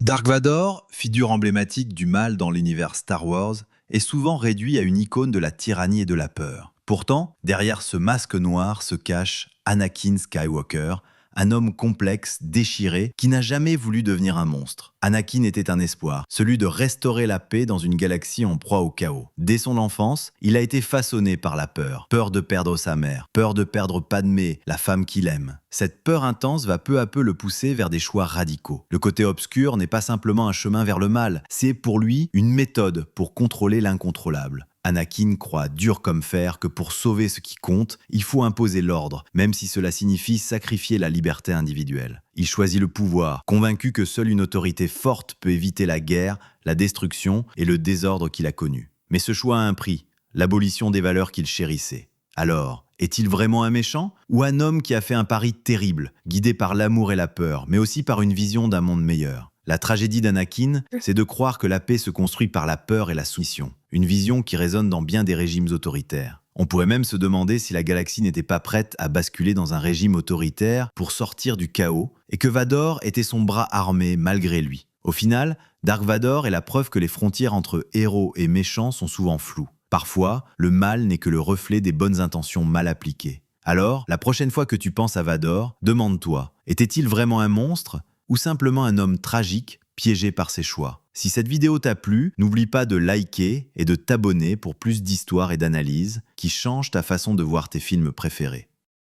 Dark Vador, figure emblématique du mal dans l'univers Star Wars, est souvent réduit à une icône de la tyrannie et de la peur. Pourtant, derrière ce masque noir se cache Anakin Skywalker, un homme complexe, déchiré, qui n'a jamais voulu devenir un monstre. Anakin était un espoir, celui de restaurer la paix dans une galaxie en proie au chaos. Dès son enfance, il a été façonné par la peur. Peur de perdre sa mère, peur de perdre Padmé, la femme qu'il aime. Cette peur intense va peu à peu le pousser vers des choix radicaux. Le côté obscur n'est pas simplement un chemin vers le mal, c'est pour lui une méthode pour contrôler l'incontrôlable. Anakin croit dur comme fer que pour sauver ce qui compte, il faut imposer l'ordre, même si cela signifie sacrifier la liberté individuelle. Il choisit le pouvoir, convaincu que seule une autorité forte peut éviter la guerre, la destruction et le désordre qu'il a connu. Mais ce choix a un prix, l'abolition des valeurs qu'il chérissait. Alors, est-il vraiment un méchant ou un homme qui a fait un pari terrible, guidé par l'amour et la peur, mais aussi par une vision d'un monde meilleur? La tragédie d'Anakin, c'est de croire que la paix se construit par la peur et la soumission, une vision qui résonne dans bien des régimes autoritaires. On pourrait même se demander si la galaxie n'était pas prête à basculer dans un régime autoritaire pour sortir du chaos, et que Vador était son bras armé malgré lui. Au final, Dark Vador est la preuve que les frontières entre héros et méchants sont souvent floues. Parfois, le mal n'est que le reflet des bonnes intentions mal appliquées. Alors, la prochaine fois que tu penses à Vador, demande-toi, était-il vraiment un monstre ou simplement un homme tragique piégé par ses choix? Si cette vidéo t'a plu, n'oublie pas de liker et de t'abonner pour plus d'histoires et d'analyses qui changent ta façon de voir tes films préférés.